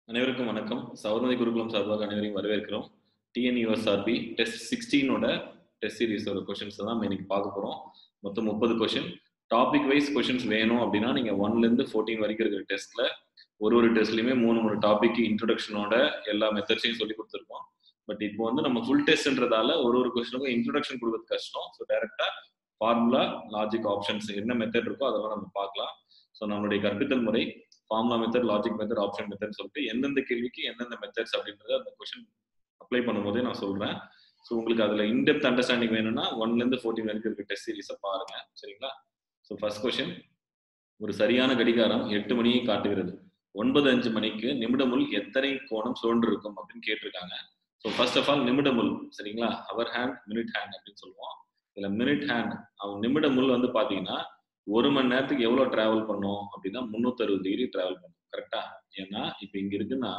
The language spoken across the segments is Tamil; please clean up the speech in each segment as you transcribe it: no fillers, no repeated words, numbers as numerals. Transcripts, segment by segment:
அனைவருக்கும் வணக்கம். சௌர்ணதி குருகுலம் சார்பாக அனைவரையும் வரவேற்கிறோம். டிஎன்யூஎஸ்ஆர்பி டெஸ்ட் 16ஓட டெஸ்ட் சீரிஸோட கொஷின்ஸ் தான் நம்ம இன்னைக்கு பார்க்க போறோம். மொத்தம் 30 கொஷின். டாபிக் வைஸ் கொஷின்ஸ் வேணும் அப்படின்னா நீங்க 1ல இருந்து 14 வரைக்கும் இருக்கிற டெஸ்ட்ல ஒரு டெஸ்ட்லயுமே 3 டாபிக் இன்ட்ரோடக்ஷனோட எல்லா மெத்தட்ஸையும் சொல்லி கொடுத்துருக்கோம். பட் இப்போ வந்து நம்ம ஃபுல் டெஸ்ட்ன்றதால ஒரு கொஸ்டினுக்கும் இன்ட்ரோடக்ஷன் கொடுக்கறது கஷ்டம். ஸோ டைரக்டா ஃபார்முலா, லாஜிக், ஆப்ஷன்ஸ் என்ன மெத்தட் இருக்கோ அதெல்லாம் நம்ம பார்க்கலாம். ஸோ நம்மளுடைய கற்பித்தல் முறை formula method, logic method, option method சொல்லிட்டு எந்தெந்த கேள்விக்கு எந்தெந்த மெத்தட்ஸ் அப்படின்றத அந்த கொஸ்டின் அப்ளை பண்ணும்போதே நான் சொல்றேன். ஸோ உங்களுக்கு அதுல இன்டெப்த் அண்டர்ஸ்டாண்டிங் வேணும்னா 1ல இருந்து 14 வரைக்கும் இருக்க டெஸ்ட் சீரிஸை பாருங்க. சரிங்களா? ஸோ ஃபர்ஸ்ட் கொஸ்டின், ஒரு சரியான கடிகாரம் 8 மணியை காட்டுகிறது. 9:05 மணிக்கு நிமிடமுள் எத்தனை கோணம் சுழன்று இருக்கும் அப்படின்னு கேட்டிருக்காங்க. ஸோ ஃபர்ஸ்ட் ஆஃப் ஆல் நிமிடமுள், சரிங்களா? ஹவர் ஹேண்ட், மினிட் ஹேண்ட் அப்படின்னு சொல்லுவோம். இதுல மினிட் ஹேண்ட், அவன் நிமிடமுள் வந்து பாத்தீங்கன்னா 1 மணி நேரத்துக்கு எவ்வளவு டிராவல் பண்ணும் அப்படின்னா 360 டிகிரி டிராவல் பண்ணும். கரெக்டா? ஏன்னா இப்ப இங்க இருக்குன்னா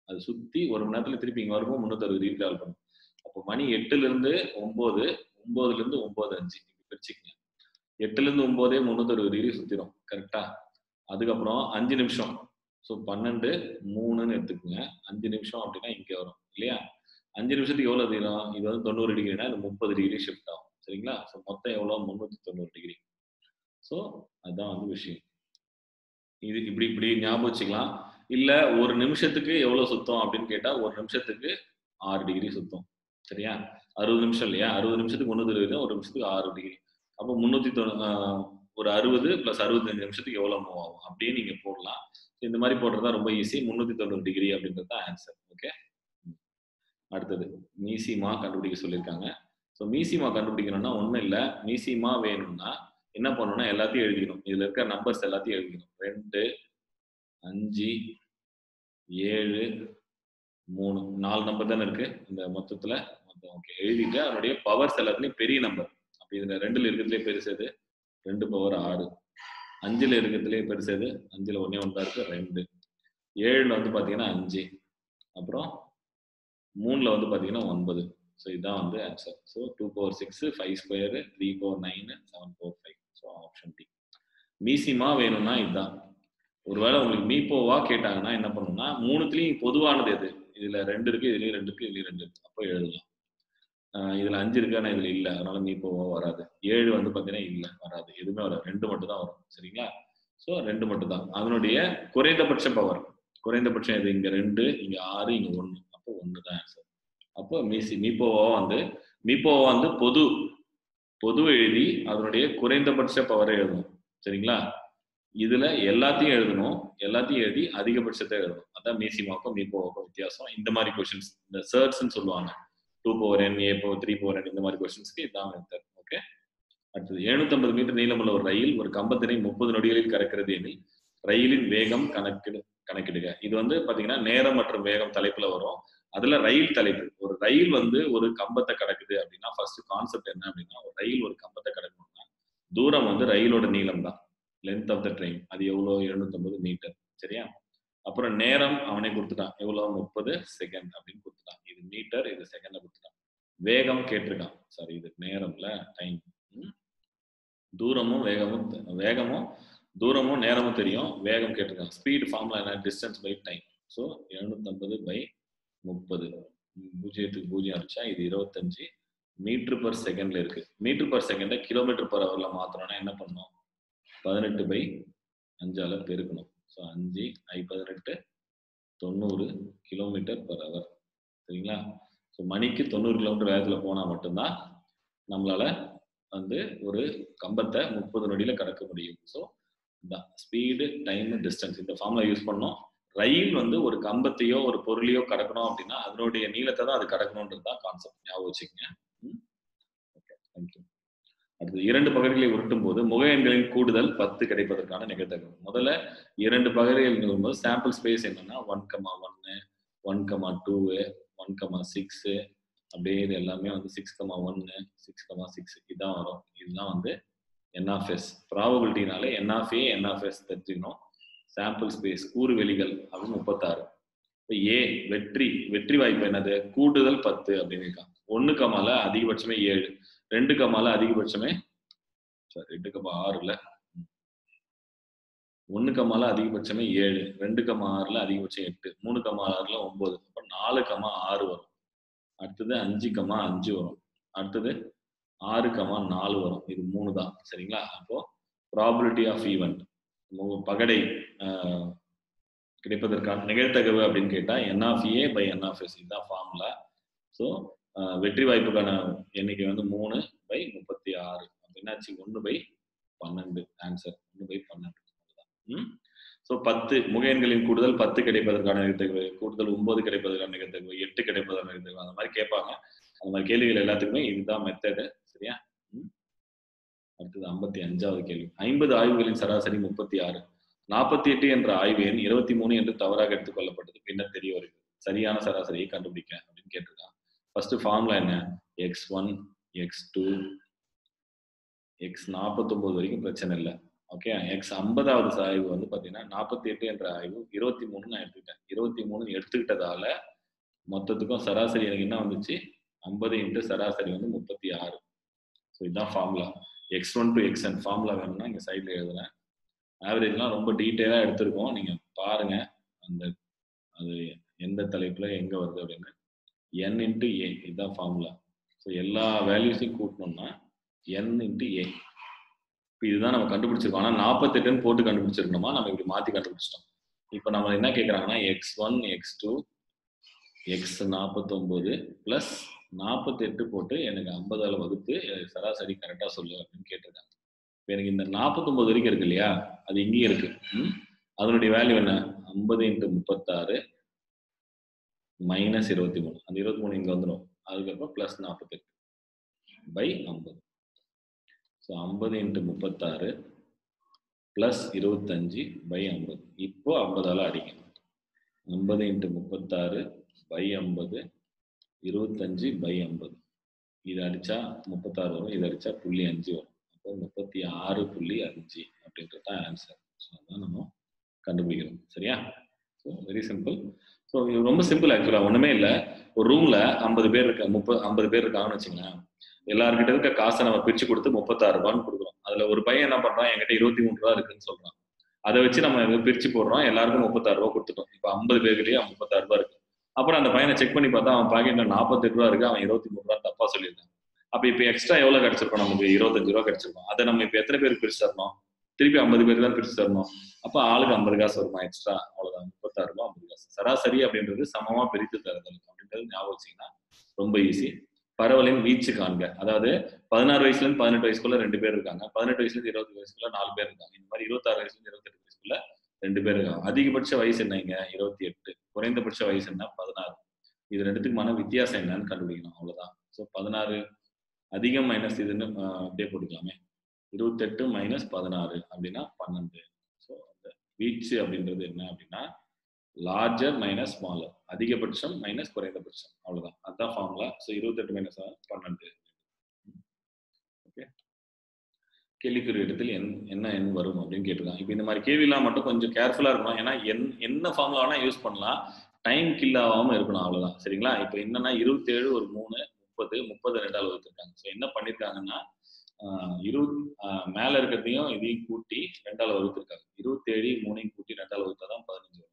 அது சுத்தி 1 மணி நேரத்துல திருப்பி இங்க வரும்போது 360 டிகிரி டிராவல் பண்ணும். அப்போ மணி 8ல இருந்து 9, 9ல இருந்து 9:05 பிரிச்சுக்கங்க. 8ல இருந்து 9 360 டிகிரி சுத்திரும். கரெக்டா? அதுக்கப்புறம் 5 நிமிஷம். ஸோ 12, 3ன்னு எடுத்துக்கோங்க. 5 நிமிஷம் அப்படின்னா இங்க வரும் இல்லையா? 5 நிமிஷத்துக்கு எவ்வளவு தீரும்? இது வந்து 90 டிகிரினா இது 30 டிகிரி ஷிஃப்ட் ஆகும். சரிங்களா? ஸோ மொத்தம் எவ்வளவு? 390 டிகிரி. ஸோ அதுதான் வந்து விஷயம். இது இப்படி ஞாபகம் வச்சுக்கலாம். இல்ல ஒரு நிமிஷத்துக்கு எவ்வளவு சுத்தம் அப்படின்னு கேட்டா 1 நிமிஷத்துக்கு 6 டிகிரி சுத்தம். சரியா? 60 நிமிஷம் இல்லையா? 60 நிமிஷத்துக்கு 320, 1 நிமிஷத்துக்கு 6 டிகிரி. அப்போ 390 ஒரு 60 பிளஸ் 65 நிமிஷத்துக்கு எவ்வளவு மூவ் ஆகும் அப்படியே நீங்க போடலாம். இந்த மாதிரி போடுறதா ரொம்ப ஈஸி. 390 டிகிரி அப்படின்றது தான் ஆன்சர். ஓகே. அடுத்தது மீசிமா கண்டுபிடிக்க சொல்லியிருக்காங்க. ஸோ மீசிமா கண்டுபிடிக்கணும்னா ஒன்றும் இல்லை. மீசிமா வேணும்னா என்ன பண்ணணும்னா எல்லாத்தையும் எழுதிக்கணும். இதுல இருக்க நம்பர்ஸ் எல்லாத்தையும் எழுதிக்கணும். 2, 5, 7, 3, 4 நம்பர் தானே இருக்கு இந்த மொத்தத்துல. ஓகே, எழுதிட்டு அதனுடைய பவர்ஸ் எல்லாத்துலயும் பெரிய நம்பர். அப்படி இதுல 2ல இருக்கிறதுலே பெருசு எது? 2 பவர் 6. 5ல இருக்கிறதுலே பெருசு எது? 5ல ஒன்னே ஒன்று தான் இருக்கு, 2. 7ல வந்து பாத்தீங்கன்னா 5. அப்புறம் 3ல வந்து பாத்தீங்கன்னா 9. ஸோ இதுதான் வந்து answer. So 2 power 6, 5 square, 3 power 9, 7 power 5. So option D. மீசிமா வேணும்னா இதுதான். ஒருவேளை உங்களுக்கு மீப்போவா கேட்டாங்கன்னா என்ன பண்ணணும்னா 3த்துலயும் பொதுவானது எது? இதுல 2 இருக்கு, இதுலயும் 2 இருக்கு, இதுலயும் 2 இருக்கு. அப்போ எழுதலாம். இதுல 5 இருக்கு, ஆனா இதுல இல்ல, அதனால மீப்போவா வராது. 7 வந்து பாத்தீங்கன்னா இல்ல, வராது. எதுவுமே வராது. 2 மட்டும் தான் வரும். சரிங்களா? ஸோ 2 மட்டும் தான். அதனுடைய குறைந்தபட்ச பவர், குறைந்தபட்சம் எது? இங்க 2, இங்க 6, இங்க 1. அப்போ 1 தான் ஆன்சர். அப்போ மீப்போவா வந்து பொது எழுதி அதனுடைய குறைந்தபட்ச பவரை எழுதணும். சரிங்களா? இதுல எல்லாத்தையும் எழுதணும். எல்லாத்தையும் எழுதி அதிகபட்சத்தை எழுதணும். அதான் மீசிமாவுக்கும் மீப்போவாக்கும் வித்தியாசம். இந்த மாதிரி கொஸ்டின்ஸ், இந்த சர்ட்ஸ்ன்னு சொல்லுவாங்க. 2 power n, a power 3 power n, இந்த மாதிரி கொஸ்டின்ஸ்க்கு இதான் மெத்தட். ஓகே. அடுத்தது 750 மீட்டர் நீளமுள்ள ஒரு ரயில் ஒரு கம்பத்தினை 30 நொடிகளில் கடக்கிறது எனில் ரயிலின் வேகம் கணக்கிடுக. இது வந்து பாத்தீங்கன்னா நேரம் மற்றும் வேகம் தலைப்புல வரும். அதுல ரயில் தலைப்பு. ஒரு ரயில் வந்து ஒரு கம்பத்தை கடக்குது அப்படின்னா ஃபர்ஸ்ட் கான்செப்ட் என்ன அப்படின்னா, ஒரு ரயில் ஒரு கம்பத்தை கடக்கணும்னா தூரம் வந்து ரயிலோட நீளம் தான், லென்த் ஆஃப் த ட்ரெயின். அது எவ்வளோ? 750 மீட்டர். சரியா? அப்புறம் நேரம் அவனே கொடுத்துட்டான். எவ்வளோ? 30 செகண்ட் அப்படின்னு கொடுத்துட்டான். இது மீட்டர், இது செகண்ட்ல கொடுத்துட்டான். வேகம் கேட்டிருக்கான். சாரி, இது நேரம்ல, டைம். வேகமும் தூரமும் நேரமும் தெரியும். வேகம் கேட்டிருக்காங்க. ஸ்பீட் ஃபார்முலா என்ன? Distance by time. So 750 by 30. 0 அடிச்சா இது 25 மீட்டர் பர் செகண்ட்ல இருக்கு. Metre per second kilometre per ஹவர்ல மாத்தணும்னா என்ன பண்ணணும்? 18 பை 5ஆல பெருக்கணும். So 5 I 18 90 kilometre per hour. சரிங்களா? ஸோ மணிக்கு 90 கிலோமீட்டர் வேகத்துல போனா மட்டும்தான் நம்மளால வந்து ஒரு கம்பத்தை 30 நொடியில கடக்க முடியும். ஸோ ஸ்பீடு, டைம், டிஸ்டன்ஸ் இந்த ஃபார்முலா யூஸ் பண்ணோம். ரயில் வந்து ஒரு கம்பத்தையோ ஒரு பொருளையோ கடக்கணும் அப்படின்னா அதனுடைய நீளத்தை தான் அது கடக்கணும்ன்றது தான் கான்செப்ட். ஞாபகம் வச்சுக்கோங்க. Okay, thank you. அடுத்து 2 பகுதிகளை உருட்டும் போது முக எண்களின் கூடுதல் 10 கிடைப்பதற்கான நிகழ்தகவு. முதல்ல 2 பகுதிகள் வரும்போது சாம்பிள் ஸ்பேஸ் என்னன்னா 1,1, 1,2, 1,6, அப்படியே இது எல்லாமே வந்து 6,1, 6,6 இதான் வரும். இதுதான் வந்து NFS. ப்ராபபிலிட்டினால NFA, NFS தெரிஞ்சுக்கணும். சாம்பிள் ஸ்பேஸ் கூறு வெளிகள் அது 36. இப்போ ஏ வெற்றி வாய்ப்பு என்னது? கூடுதல் 10 அப்படின்னு இருக்கான். 1, அதிகபட்சமே 7, 2, அதிகபட்சமே 2,6 இல்ல 1, அதிகபட்சமே 7, 2, அதிகபட்சம் 8, 3, 9, அப்ப 4, வரும். அடுத்தது 5, வரும். அடுத்தது 6, 4 வரும். இது 3 தான். சரிங்களா? அப்போ ப்ராபபிலிட்டி ஆஃப் ஈவென்ட் பகடை கிடைப்பதற்கான நிகழ்தகவு அப்படின்னு கேட்டா NA/N இதுதான் ஃபார்முலா. ஸோ வெற்றி வாய்ப்புக்கான எண்ணிக்கை வந்து 3/36. என்னாச்சு 1/12 ஆன்சர் 1/12. ஸோ 10 முகையன்களின் கூடுதல் 10 கிடைப்பதற்கான நிகழ்தகவு, கூடுதல் 9 கிடைப்பதற்கான நிகழ்தகவு, 8 கிடைப்பதற்கான நிகழ்தகவு, அந்த மாதிரி கேட்பாங்க. அந்த மாதிரி கேள்விகள் எல்லாத்துக்குமே இதுதான் மெத்தடு. சரியா? அடுத்தது 55வது கேள்வி. 50 ஆய்வுகளின் சராசரி 36. 48 என்ற ஆய்வு எண் 23 என்று தவறாக எடுத்துக் கொள்ளப்பட்டது. பின்னர் தெரிய வருகிறது. சரியான சராசரியை கண்டுபிடிக்க அப்படின்னு கேட்டிருக்காங்க. ஃபர்ஸ்ட் ஃபார்முலா என்ன? x1, x2, x49 வரைக்கும் பிரச்சனை இல்லை. ஓகே, x50வது ஆய்வு வந்து பாத்தீங்கன்னா 48 என்ற ஆய்வு 23 நான் எடுத்துக்கிட்டேன். 23 எடுத்துக்கிட்டதால மொத்தத்துக்கும் சராசரி எனக்கு என்ன வந்துச்சு? 50 இன்ட்டு சராசரி வந்து 36. ஸோ இதுதான் formula. x1 to xn formula வேணும்னா இங்க சைட்ல எழுதுறேன். ஆவரேஜ்லாம் ரொம்ப டீட்டெயிலா எடுத்திருக்கோம். நீங்க பாருங்க அந்த அது எந்த தலைப்புல எங்க வருது அப்படின்னு. n இன்ட்டு a இதுதான் ஃபார்முலா. ஸோ எல்லா வேல்யூஸையும் கூட்டணும்னா n இன்ட்டு a. இப்போ இதுதான் நம்ம கண்டுபிடிச்சிருக்கோம். ஆனால் 48ன்னு போட்டு கண்டுபிடிச்சிருக்கணுமா? நம்ம இப்படி மாற்றி கண்டுபிடிச்சிட்டோம். இப்போ நம்ம என்ன கேட்குறாங்கன்னா x1, x2, x49 ப்ளஸ் 48 போட்டு எனக்கு 50ஆல் வகுத்து சராசரி கரெக்டாக சொல்லு அப்படின்னு கேட்டிருக்காங்க. இப்போ எனக்கு இந்த 49 வரைக்கும் இருக்கு இல்லையா, அது இங்கேயும் இருக்கு. அதனுடைய வேல்யூ என்ன? 50 இன்ட்டு 36 மைனஸ் 23. அந்த 23 இங்கே வந்துடும். அதுக்கப்புறம் plus 48 by 50. So 50 into 36 plus 25 by 50. இப்போ 50ஆல் அடிங்க. 50 இன்ட்டு 36 பை 50 25 பை 50. இது அடிச்சா 36 வரும், இது அடிச்சா 0.5 வரும். அப்போ 36.5 அப்படின்றது தான் ஆன்சர். ஸோ அதான் நம்ம கண்டுபிடிக்கிறோம். சரியா? So very simple. ஸோ இது ரொம்ப சிம்பிள் ஆக்சுவலாக, ஒன்றுமே இல்லை. ஒரு ரூமில் 50 பேர் இருக்க 50 பேர் இருக்காங்கன்னு வச்சுங்களேன். எல்லாருக்கிட்ட இருக்க காசை நம்ம பிரிச்சு கொடுத்து 36 ரூபான்னு கொடுக்குறோம். அதுல ஒரு பையன் என்ன பண்றான்? என்கிட்ட 23 ரூபா இருக்குன்னு சொல்றான். அதை வச்சு நம்ம பிரிச்சு போடுறோம். எல்லாருக்கும் 36 ரூபா கொடுத்துட்டோம். இப்போ 50 பேர்கிட்டயே 36 ரூபா இருக்கு. அப்புறம் அந்த பையனை செக் பண்ணி பார்த்தா அவன் பாக்கெட்ல 48 ரூபா இருக்கு, அவன் 23 ரூபா தப்பா சொல்லியிருக்கான். அப்ப இப்ப எக்ஸ்ட்ரா எவ்வளவு கிடைச்சிருக்கும்? நமக்கு 25 ரூபா கிடைச்சிருக்கும். அதை நம்ம இப்ப எத்தனை பேருக்கு பிரிச்சு தரணும்? திருப்பி 50 பேருக்கு தான் பிரிச்சு தரணும். அப்ப ஆளுக்கு 50 காசு வருமா எக்ஸ்ட்ரா? அவ்வளவுதான், 36 ரூபா 50 காசு. சராசரி அப்படின்றது சமமா பிரித்து தருதல் அப்படின்றது ஞாபகம் வச்சீங்கன்னா ரொம்ப ஈஸி. பரவலின் வீச்சு காண்க. அதாவது 16 வயசுல இருந்து 18 வயசுக்குள்ள 2 பேர் இருக்காங்க, 18 வயசுல இருந்து 20 வயசுக்குள்ள 4 பேர் இருக்காங்க, இந்த மாதிரி 26 வயசுல இருந்து 28 வயசுக்குள்ள 2 பேர் இருக்காங்க. அதிகபட்ச வயசு என்னங்க? 28. குறைந்தபட்ச வயசு என்ன? 16. இது ரெண்டுத்துக்குமான வித்தியாசம் என்னன்னு கண்டுபிடிக்கணும். அவ்வளவுதான். ஸோ 16 அதிகம் மைனஸ் இதுன்னு அப்படியே போட்டுக்கலாமே. 28 மைனஸ் 16 அப்படின்னா 12. ஸோ அந்த வீச்சு அப்படின்றது என்ன அப்படின்னா லார்ஜர் மைனஸ் ஸ்மாலர், அதிகபட்சம் மைனஸ் குறைந்தபட்சம், அவ்வளவுதான். அதுதான் ஃபார்முலா. So 28 minus 12. ஓகே, கேள்விக்குரிய இடத்தில் என்ன எண் வரும் அப்படின்னு கேட்டிருக்காங்க. இப்போ இந்த மாதிரி கேள்விலாம் மட்டும் கொஞ்சம் கேர்ஃபுல்லா இருக்கணும். ஏன்னா என்ன ஃபார்முலா வேணா யூஸ் பண்ணலாம், டைம் கில் ஆகாம இருக்கணும், அவ்வளவுதான். சரிங்களா? இப்போ என்னன்னா 27 ஒரு 3 30 30 2ஆல் வகுத்துருக்காங்க. ஸோ என்ன பண்ணிருக்காங்கன்னா 20 மேல இருக்கிறதையும் இதையும் கூட்டி 2ஆல் வகுத்துருக்காங்க. 27 3 கூட்டி 2ஆல் வகுத்தாதான் 15 வரும்.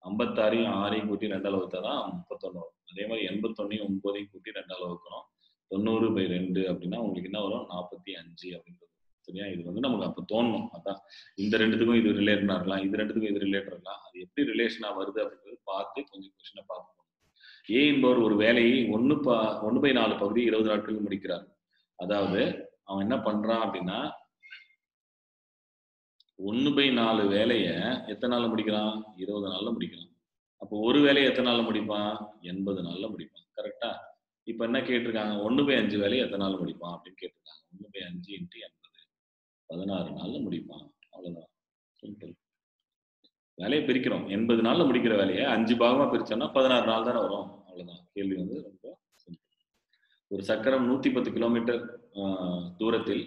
56 6 கூட்டி 2ஆல் வகுத்தாதான் 31 வரும். அதே மாதிரி 81 9 கூட்டி 2ஆல் வகுக்கணும். 90/2 அப்படின்னா உங்களுக்கு என்ன வரும்? 45 அப்படின்றது. சரியா? இது வந்து நமக்கு அப்ப தோணும். அதான் இந்த ரெண்டுத்துக்கும் இது ரிலேட்டடா இருக்கலாம், இது ரெண்டுத்துக்கும் இது ரிலேட்டட் இருக்கலாம். அது எப்படி ரிலேஷனா வருது அப்படின்றது பார்த்து கொஞ்சம் கொஸ்டினை பார்த்துக்கணும். ஏ என்பவர் ஒரு வேலையை 1/4 பகுதி 20 நாட்களில் முடிக்கிறார். அதாவது அவன் என்ன பண்றான் அப்படின்னா 1/4 வேலைய எத்தனை நாள்ல முடிக்கிறான்? 20 நாள்ல முடிக்கிறான். அப்போ ஒரு வேலையை எத்தனை நாள்ல முடிப்பான்? 80 நாள்ல முடிப்பான். கரெக்டா? இப்ப என்ன கேட்டிருக்காங்க? 1/5 வேலையை எத்தனை நாள் முடிப்பான் அப்படின்னு கேட்டிருக்காங்க. 1/5 இன்ட்டு 80 16 நாள்ல முடிப்பான். அவ்வளவுதான், சிம்பிள். வேலையை பிரிக்கிறோம். 80 நாள்ல முடிக்கிற வேலையை 5 பாகமா பிரிச்சோம்னா 16 நாள் தானே வரும். அவ்வளவுதான். கேள்வி வந்து ரொம்ப சிம்பிள். ஒரு சக்கரம் 110 கிலோமீட்டர் தூரத்தை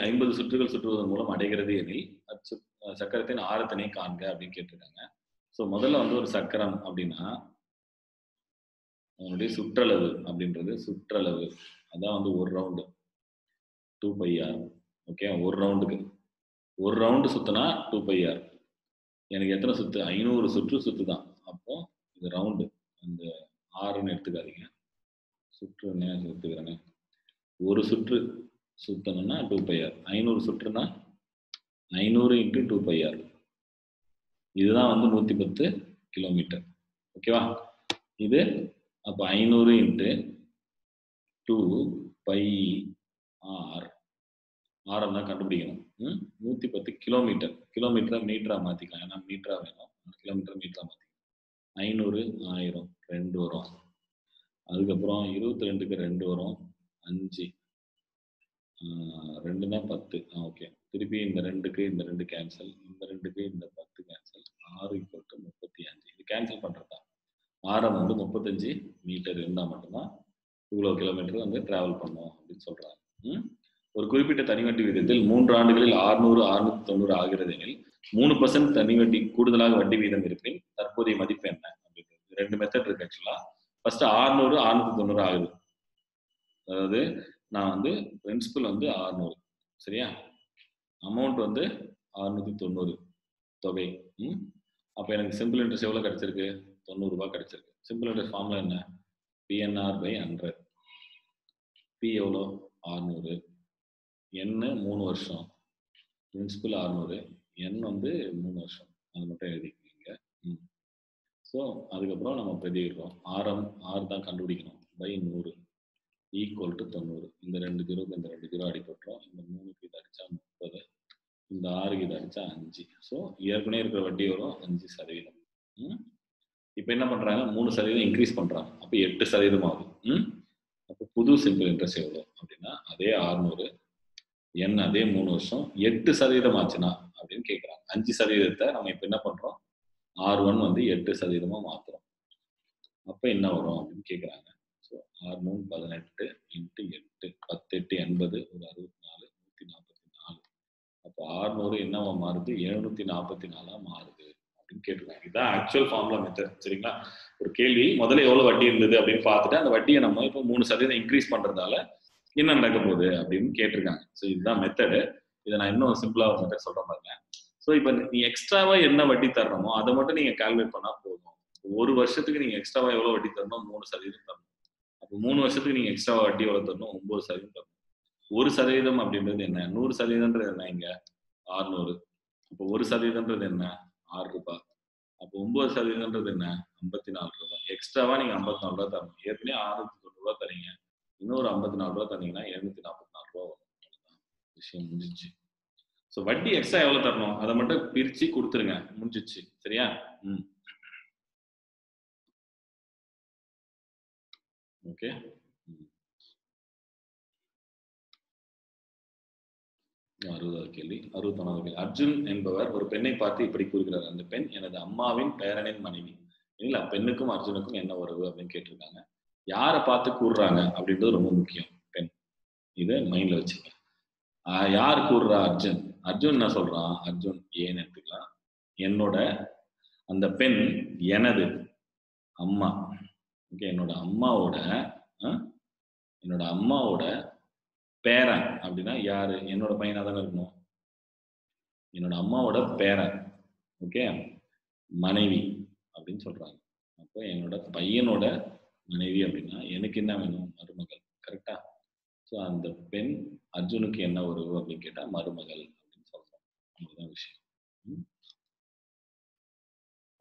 50 சுற்றுகள் சுற்றுவதன் மூலம் அடைகிறது எனில் சக்கரத்தின் ஆரத்தினை காண்க அப்படின்னு கேட்டிருக்காங்க. ஸோ முதல்ல வந்து ஒரு சக்கரம் அப்படின்னா அதனுடைய சுற்றளவு அப்படின்றது சுற்றளவு, அதான் வந்து ஒரு ரவுண்டு 2πr. ஓகே, ஒரு ரவுண்டுக்கு ஒரு ரவுண்டு சுத்தினா 2πr. எனக்கு எத்தனை சுத்து? 500 சுற்று சுத்துதான். அப்போ இது ரவுண்டு, அந்த ஆறுன்னு எடுத்துக்காதீங்க, சுற்றுன்னு எடுத்துக்கிறேங்க. ஒரு சுற்று சுத்தணும்னா 2πr. 500 சுற்றுனா 500 × 2πr. இதுதான் வந்து 110 கிலோமீட்டர். ஓகேவா? இது அப்போ 500 × 2πr. ஆரம் தான் கண்டுபிடிக்கணும். 110 கிலோமீட்டர். கிலோமீட்டரை மீட்டரா மாத்திக்கலாம். ஏன்னா மீட்டரா வேணும். கிலோமீட்டர் மீட்டரா மாத்திக்கலாம். 500 1000 2 வரும். அதுக்கப்புறம் 22க்கு 2 வரும் 5. 2னா 10. ஓகே. திருப்பி இந்த 2க்கு இந்த 2 கேன்சல், இந்த 2க்கு இந்த 10 கேன்சல். 6 = 35. இது கேன்சல் பண்றதா. ஆரம் வந்து 35 மீட்டர் இருந்தா மட்டும்தான் இவ்வளவு கிலோமீட்டர் வந்து டிராவல் பண்ணும் அப்படின்னு சொல்றாங்க. ஒரு குறிப்பிட்ட தனி வட்டி விகிதத்தில் 3 ஆண்டுகளில் 600 690 ஆகிறது எனில் 3% தனி வட்டி கூடுதலாக வட்டி வீதம் இருப்பின் தற்போதைய மதிப்பு என்ன அப்படின்றது. 2 மெத்தட் இருக்கு ஆக்சுவலா. ஃபர்ஸ்ட் 600 690 ஆகுது. அதாவது நான் வந்து பிரின்சிபல் வந்து 600, சரியா? அமௌண்ட் வந்து 690 தொகை. அப்ப எனக்கு சிம்பிள் இன்ட்ரெஸ்ட் எவ்வளவு கிடைச்சிருக்கு? 90 ரூபாய் கிடைச்சிருக்கு. சிம்பிள் இன்ட்ரெஸ்ட் ஃபார்முலா என்ன? PNR/100. P எவ்வளோ? 600. N 3 வருஷம். பிரின்சிபல் 600. N வந்து 3 வருஷம். அது மட்டும் எழுதிக்கிங்க. ஸோ அதுக்கப்புறம் நம்ம பிரதியிடுறோம். ஆரம் 6 தான் கண்டுபிடிக்கணும். பை 100 = 90. இந்த 2 ஜீரோக்கு இந்த 2 ஜீரோ அடிப்பட்டுரும். இந்த 3க்கு இது அடிச்சா 30. இந்த 6க்கு இது அடிச்சா 5. ஸோ ஏற்கனவே இருக்கிற வட்டி வரும் 5%. இப்போ என்ன பண்றாங்க? 3% இன்க்ரீஸ் பண்றாங்க. அப்போ 8% ஆகுது. அப்போ புது சிம்பிள் இன்ட்ரெஸ்ட் எவ்வளோ அப்படின்னா அதே 600, N அதே 3 வருஷம், 8% ஆச்சுன்னா அப்படின்னு கேட்குறாங்க. 5% நம்ம இப்போ என்ன பண்றோம்? R1 வந்து 8% மாத்துறோம். அப்போ என்ன வரும் அப்படின்னு கேட்குறாங்க. ஸோ R3 18 × 8 10 8 80 ஒரு 64 144. அப்போ 600 என்னவா மாறுது? 744 மாறுது அப்படின்னு கேட்டிருக்காங்க. இதுதான் ஆக்சுவல் ஃபார்முலா மெத்தட். சரிங்களா? ஒரு கேள்வி முதல்ல எவ்வளவு வட்டி இருந்தது அப்படின்னு பார்த்துட்டு அந்த வட்டியை நம்ம இப்போ 3% இன்க்ரீஸ் பண்றதால என்ன நடக்க போகுது அப்படின்னு கேட்டிருக்காங்க. ஸோ இதுதான் மெத்தடு. இதை நான் இன்னும் சிம்பிளா ஒரு மெத்தட் சொல்றேன் பாருங்க. ஸோ இப்போ நீ எக்ஸ்ட்ராவா என்ன வட்டி தரணுமோ அதை மட்டும் நீங்க கால்குலேட் பண்ணா போதும். ஒரு வருஷத்துக்கு நீங்க எக்ஸ்ட்ராவா எவ்வளவு வட்டி தரணும்? 3% தரணும். அப்போ 3 வருஷத்துக்கு நீங்க எக்ஸ்ட்ராவா வட்டி எவ்வளவு தரணும்? 9% தரணும். 1% அப்படின்றது என்ன? 100%ன்றது என்ன? இங்க 600. அப்போ 1%ன்றது என்ன? 6 ரூபாய். அப்போ 9%ன்றது என்ன? 54 ரூபாய். எக்ஸ்ட்ராவா நீங்க 54 ரூபாய் தரணும். ஏற்கனவே 690 ரூபாய் தரீங்க, இன்னொரு 54 ரூபாய் தரீங்கன்னா 744 ரூபாய் வரும். விஷயம் முடிஞ்சிச்சு. ஸோ வட்டி எக்ஸ்ட்ரா எவ்வளவு தரணும் அதை மட்டும் பிரிச்சு கொடுத்துருங்க, முடிஞ்சிச்சு. சரியா? ஓகே. 60வது கேள்வி. 61வது கேள்வி. அர்ஜுன் என்பவர் ஒரு பெண்ணை பார்த்து இப்படி கூறுகிறார்: அந்த பெண் எனது அம்மாவின் பேரனின் மனைவி. இல்ல பெண்ணுக்கும் அர்ஜுனுக்கும் என்ன உறவு அப்படின்னு கேட்டிருக்காங்க. யாரை பார்த்து கூறுறாங்க அப்படின்றது ரொம்ப முக்கியம். பெண், இதை மைண்ட்ல வச்சுக்க. யார் கூறுறா? அர்ஜுன். அர்ஜுன் என்ன சொல்றான்? அர்ஜுன் ஏன்னு எடுத்துக்கலாம். என்னோட அந்த பெண் எனது அம்மா. ஓகே, என்னோட அம்மாவோட பேரன் அப்படின்னா யாரு? என்னோட பையனா தானே இருக்கணும். என்னோட அம்மாவோட பேரன், ஓகே, மனைவி அப்படின்னு சொல்றாங்க. அப்போ என்னோட பையனோட மனைவி அப்படின்னா எனக்கு என்ன வேணும்? மருமகள். கரெக்டா? ஸோ அந்த பெண் அர்ஜுனுக்கு என்ன உறவு அப்படின்னு கேட்டா மருமகள் அப்படின்னு சொல்றோம். அதுதான் விஷயம்.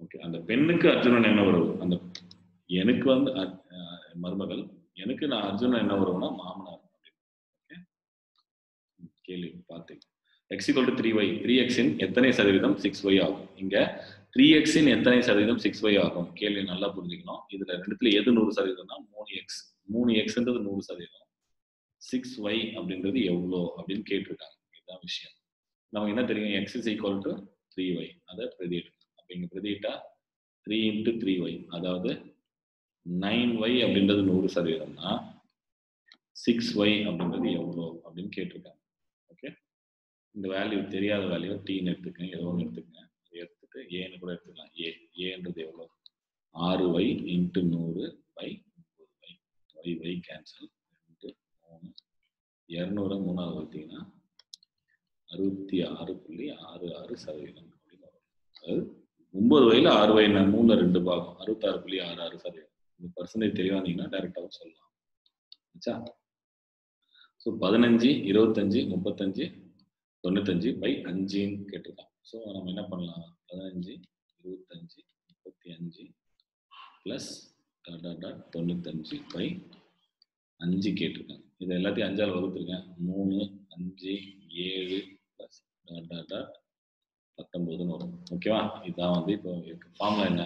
ஓகே, அந்த பெண்ணுக்கு அர்ஜுனன் என்ன உறவு? அந்த எனக்கு வந்து மருமகள், எனக்கு நான் அர்ஜுனன் என்ன உறவுனா மாமனார். ஓகே, கேள்வி பார்த்து. x = 3y. 3x இன் எத்தனை சதவீதம் 6y ஆகும்? இங்க 3x இன் எத்தனை சதவீதம் 6y ஆகும்? கேள்வி நல்லா புரிஞ்சுக்கணும். இதுல ரெண்டுத்துல எது 100%னா 3x. 3xன்றது 100%. 6y அப்படின்றது எவ்வளோ அப்படின்னு கேட்டிருக்காங்க. இதுதான் விஷயம். நமக்கு என்ன தெரியும்? x = 3y. அதை பிரதியிட்டு, அப்ப இங்க பிரதியிட்டா 3 × 3y, அதாவது 9y அப்படின்றது 100%னா 6y அப்படின்றது எவ்வளோ அப்படின்னு கேட்டிருக்காங்க. ஓகே, இந்த வேல்யூ தெரியாத வேல்யூ டீன்னு எடுத்துக்கங்க, ஏதோ ஒன்று எடுத்துக்கங்க. எடுத்துட்டு ஏன்னு கூட எடுத்துக்கலாம். ஏன்றது எவ்வளோ? 6y × 100/9y. y cancel. 2 3 200 3ஆவது பார்த்தீங்கன்னா 66.5 66 என்ன 3ல 2 பாகம் 66.66%. இந்த பர்சன்டேஜ் தெளிவா இருந்தீங்கன்னா டைரக்டாவும் சொல்லலாம். ஆச்சா? ஸோ 15, 25, 35, 95/5ன்னு கேட்டிருக்கான். ஸோ நம்ம என்ன பண்ணலாம்? 15, 25, 35 ப்ளஸ் 95/5 கேட்டிருக்காங்க. இது எல்லாத்தையும் 5ஆல் வகுத்துருக்கேன். 3, 5, 7 ப்ளஸ் 19ன்னு வரும். ஓகேவா? இதுதான் வந்து இப்போ ஃபார்முலா என்ன?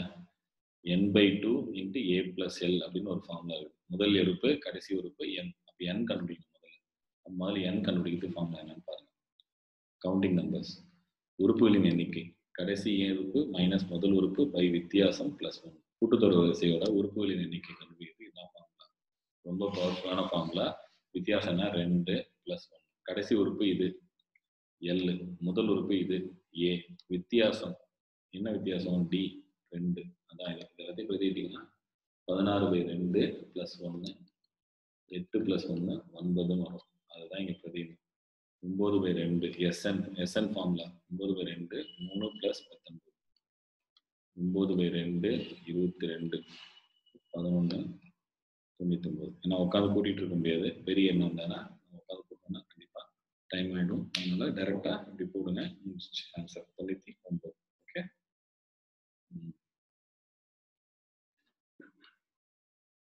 n/2 × a + l அப்படின்னு ஒரு ஃபார்முலா இருக்கு. முதல் உறுப்பு கடைசி உறுப்பு n. அப்போ n கண்டுபிடிக்கணும். முதல்ல n கண்டுபிடிக்கிறது ஃபார்முலா என்னன்னு பாருங்க. கவுண்டிங் நம்பர்ஸ், உறுப்புகளின் எண்ணிக்கை, கடைசி உறுப்பு மைனஸ் முதல் உறுப்பு பை வித்தியாசம் பிளஸ் 1. கூட்டுத்தொடர் வரிசையோட உறுப்புகளின் எண்ணிக்கை கண்டுபிடிக்கிறது இதுதான் ஃபார்முலா. ரொம்ப பவர்ஃபுல்லான ஃபார்முலா. வித்தியாசம்னா 2 + 1. கடைசி உறுப்பு இது L, முதல் உறுப்பு இது A. வித்தியாசம் என்ன வித்தியாசம்? D 2. அதான் இது. எல்லாத்தையும் பிரதிட்டீங்கன்னா 16/2 + 1 8 + 1 9ன்னு வரும். அதுதான் இங்க பிரதிநிதி. 9/2 SN ஃபார்முலா 9/2 3 + 19. 9/2 22 11 99. ஏன்னா உட்காந்து கூட்டிட்டு இருக்க முடியாது. பெரிய எண்ணம் வந்தானா உட்காந்து கூட்டணும்னா கண்டிப்பா டைம் ஆயிடும். அதனால டைரக்டா இப்படி போடுங்க. ஆன்சர் 99. ஓகே.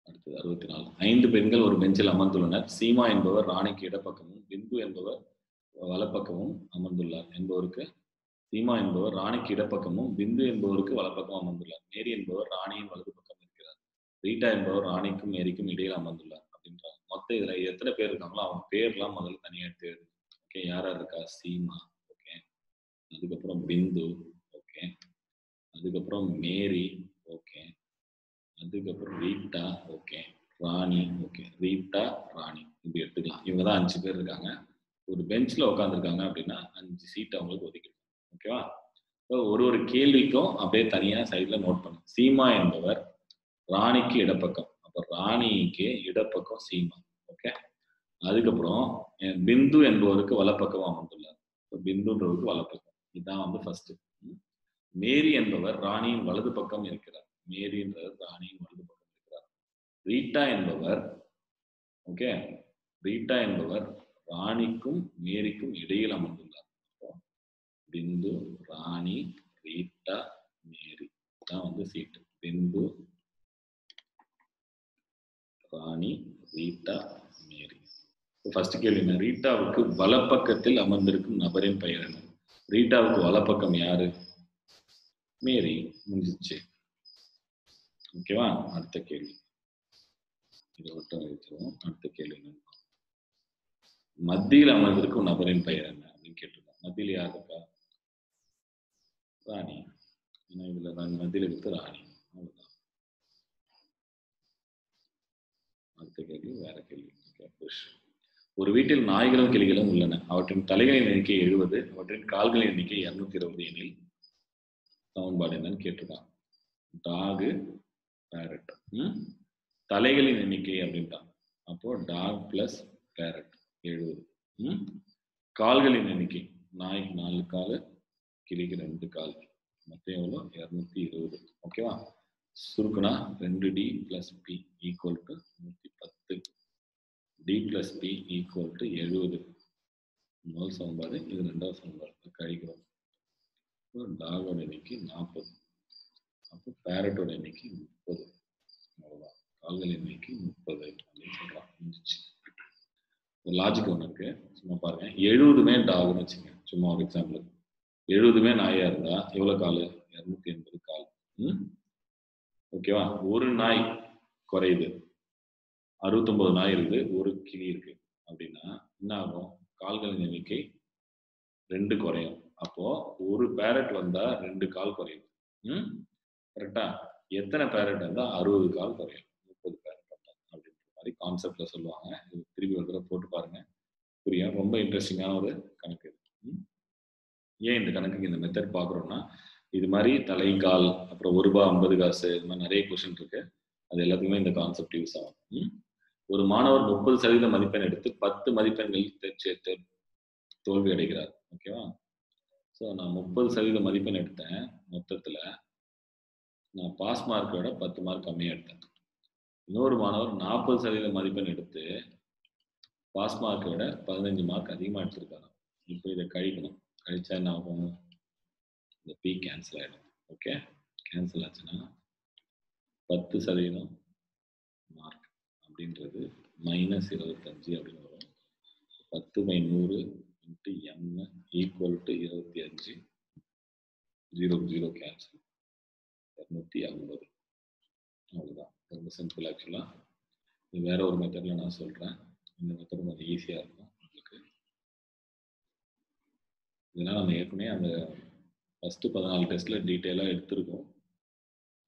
அடுத்தது 64. 5 பெண்கள் ஒரு பெஞ்சில் அமர்ந்துள்ளனர். சீமா என்பவர் ராணிக்கு இடப்பக்கமும் பிந்து என்பவர் வலப்பக்கமும் அமர்ந்துள்ளார் என்பவருக்கு சீமா என்பவர் ராணிக்கு இடப்பக்கமும் பிந்து என்பவருக்கு வலப்பக்கம் அமர்ந்துள்ளார். மேரி என்பவர் ராணியின் வலது பக்கம் இருக்கிறார். ரீட்டா என்பவர் ராணிக்கும் மேரிக்கும் இடையில் அமர்ந்துள்ளார் அப்படின்றாங்க. மொத்தம் இதுல எத்தனை பேர் இருக்காங்களோ அவங்க பேர்லாம் முதல்ல தனியா எடுத்து. ஓகே, யாரா இருக்கா? சீமா. ஓகே, அதுக்கப்புறம் பிந்து. ஓகே, அதுக்கப்புறம் மேரி. ஓகே, அதுக்கப்புறம் ரீட்டா. ஓகே, ராணி. ஓகே, ரீட்டா ராணி இப்படி எடுத்துக்கலாம். இவங்க தான் 5 பேர் இருக்காங்க. ஒரு பெஞ்ச்ல உட்காந்துருக்காங்க அப்படின்னா 5 சீட் அவங்களுக்கு ஒதுக்கிடும். ஓகேவா? ஒரு கேள்விக்கும் அப்படியே தனியா சைட்ல நோட் பண்ணுங்க. சீமா என்பவர் ராணிக்கு இடப்பக்கம். அப்ப ராணிக்கு இடப்பக்கம் சீமா. ஓகே, அதுக்கப்புறம் பிந்து என்பவருக்கு வலப்பக்கம் அமர்ந்துள்ளார். பிந்துன்றவருக்கு வலப்பக்கம். இதுதான் வந்து ஃபர்ஸ்ட். மேரி என்பவர் ராணியின் வலது பக்கம் இருக்கிறார். மேரின்றவர் ராணியின் வலது பக்கம் இருக்கிறார். ரீட்டா என்பவர் ஓகே, ரீட்டா என்பவர் ராணிக்கும் மேரிக்கும் இடையில் அமர்ந்துள்ளார். பிந்து, ராணி, ரீட்டா, மேரி தான் வந்து சீட்டு. பிந்து, ராணி, ரீட்டா, மேரி. ஃபர்ஸ்ட் கேள்வி என்ன? ரீட்டாவுக்கு வலப்பக்கத்தில் அமர்ந்திருக்கும் நபரின் பெயர் என்ன? ரீட்டாவுக்கு வலப்பக்கம் யாரு? மேரி. முடிஞ்சிச்சு. ஓகேவா? அடுத்த கேள்வி. இதை மட்டும் வச்சிருவோம். அடுத்த கேள்வி என்ன? மத்தியில் அமர்ந்திருக்கும் நபரின் பெயர் என்ன அப்படின்னு கேட்டிருக்கோம். மத்தியில் யார் இருக்கா? ராணி. ஏன்னா இதுல மத்தியில் இருக்கு ராணி. அவ்வளவுதான். அடுத்த கேள்வி வேற கேள்வி. ஒரு வீட்டில் நாய்களும் கிளிகளும் உள்ளன. அவற்றின் தலைகளின் எண்ணிக்கை 70, அவற்றின் கால்களின் எண்ணிக்கை 220 எனில் சமன்பாடு என்னன்னு கேட்டிருக்கான். Dog, farad. தலைகளின் எண்ணிக்கை அப்படின்ட்டான். அப்போ டாக் பிளஸ் பேரட் 70. கால்களின் எண்ணிக்கை, நாய்க்கு 4 கால், கிளிக்கு 2 கால், மொத்தம் எவ்வளோ? 220. ஓகேவா? சுருக்குனா 2D + P = 110. D + P = 70. முதல் சமன்பாடு. இது ரெண்டாவது சமன்பாடு. கழிக்கிறோம். டாகோட எண்ணிக்கை 40. அப்போ பேரட்டோட எண்ணிக்கை 30. அவ்வளோதான். கால்கள் எண்ணிக்கை 30 அப்படின்னு சொல்றான். முடிஞ்சிச்சு. ஒரு லாஜிக் ஒன்று இருக்கு, சும்மா பாருங்க. 70மே டாக்னு வச்சுங்க, சும்மா ஒரு எக்ஸாம்பிள். 70மே நாயா இருந்தா எவ்வளவு கால்? 280 கால். ஓகேவா? ஒரு நாய் குறையுது, 69 நாய் இருக்குது, ஒரு கிளி இருக்கு அப்படின்னா என்ன ஆகும்? கால்களின் எண்ணிக்கை 2 குறையும். அப்போ ஒரு பேரட் வந்தா 2 கால் குறையும். கரெக்டா? எத்தனை பேரட் வந்தா 60 கால் குறையும். 30 பேரட் வந்தா அப்படின்ற மாதிரி கான்செப்ட்ல சொல்லுவாங்க. திருப்பி ஒரு தடவை போட்டு பாருங்க, புரியும். ரொம்ப இன்ட்ரெஸ்டிங்கான ஒரு கணக்கு. ஏன் இந்த கணக்குக்கு இந்த மெத்தட் பார்க்குறோம்னா, இது மாதிரி தலை, கால், அப்புறம் ₹1 50 காசு, இது மாதிரி நிறைய கொஸ்டின் இருக்கு. அது எல்லாத்துக்குமே இந்த கான்செப்ட் யூஸ் ஆகும். ஒரு மாணவர் 30% மதிப்பெண் எடுத்து 10 மதிப்பெண்களில் தோல்வி அடைகிறார். ஓகேவா? ஸோ நான் 30% மதிப்பெண் எடுத்தேன் மொத்தத்தில். நான் பாஸ் மார்க்கை விட 10 மார்க் கம்மியாக எடுத்தேன். இன்னொரு மாணவர் 40% மதிப்பெண் எடுத்து பாஸ் மார்க்கை விட 15 மார்க் அதிகமாக எடுத்திருக்காங்க. இப்போ இதை கழிக்கணும். கழிச்சா என்ன ஆகும்? இந்த பி கேன்சல் ஆகிடும். ஓகே, கேன்சல் ஆச்சுன்னா 10% மார்க் அப்படின்றது -25 அப்படின்னு வரும். 10/100 × m = 25. 0 0 கேன்சல் 250. அவ்வளோதான். ரொம்ப சிம்பிள். ஆக்சுவலாக இது வேற ஒரு மெத்தடில் நான் சொல்கிறேன். இந்த மெத்தட் கொஞ்சம் ஈஸியாக இருக்கும் உங்களுக்கு. இதெல்லாம் நம்ம ஏற்கனவே அந்த ஃபஸ்ட்டு 14 டெஸ்ட்டில் டீட்டெயிலாக எடுத்திருக்கோம்.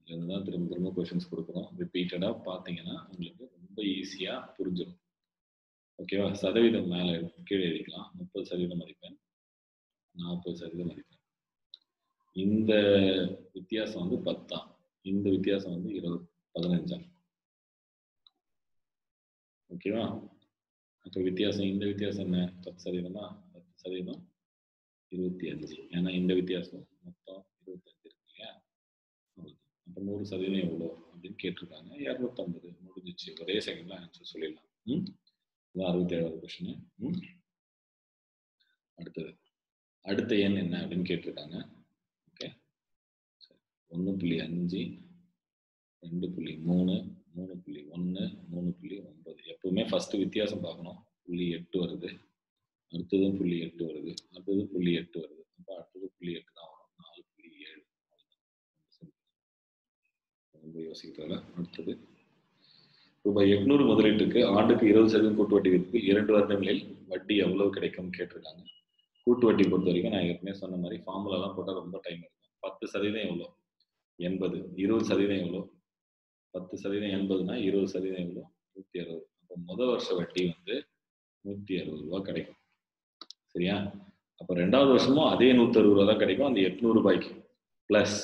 இதுலேருந்து தான் திரும்ப திரும்ப கொஷின்ஸ் கொடுக்குறோம். ரிப்பீட்டடாக பார்த்தீங்கன்னா உங்களுக்கு ரொம்ப ஈஸியாக புரிஞ்சிடும். ஓகேவா? சதவீதம் மேலே கீழே எழுதிக்கலாம். 30% மதிப்பெண், 40% மதிப்பெண். இந்த வித்தியாசம் வந்து 10. இந்த வித்தியாசம் வந்து 15. ஓகேவா? அப்போ வித்தியாசம், இந்த வித்தியாசம் என்ன? 10%. 10% 25. ஏன்னா இந்த வித்தியாசம் மொத்தம் 25 இருக்கு இல்லையா? அப்போ 100% எவ்வளோ அப்படின்னு கேட்டிருக்காங்க. 250. முடிஞ்சிச்சு. ஒரே செகண்ட்ல ஆன்சர் சொல்லிடலாம். இதுதான் 67வது கொஸ்டின். அடுத்தது அடுத்த எண் என்ன அப்படின்னு கேட்டிருக்காங்க. ஓகே, 1.5, 2.3, 3.1, 3.9. எப்பவுமே ஃபர்ஸ்ட் வித்தியாசம் பார்க்கணும். 0.8 வருது, அடுத்தது 0.8 வருது, அடுத்தது 0.8 வருது. அப்போ அடுத்தது 0.8 தான் வரும். 4.7. ரொம்ப யோசிக்கிறதுல. அடுத்தது ரூபாய் 800 முதலீட்டுக்கு ஆண்டுக்கு 20% கூட்டு வட்டி விதிப்பு 2 வருடங்களில் வட்டி எவ்வளவு கிடைக்கும் கேட்டிருக்காங்க. கூட்டு வட்டி பொறுத்த வரைக்கும் நான் ஏற்கனவே சொன்ன மாதிரி ஃபார்முலாலாம் போட்டால் ரொம்ப டைம் எடுக்கும். 10% எவ்வளோ? 80. 20% எவ்வளோ? 10% 80னா 20% எவ்வளோ? 160. அப்போ முதல் வருஷ வட்டி வந்து 160 ரூபா கிடைக்கும். சரியா? அப்போ 2வது வருஷமும் அதே 160 ரூபா தான் கிடைக்கும், அந்த 800 ரூபாய்க்கு. பிளஸ்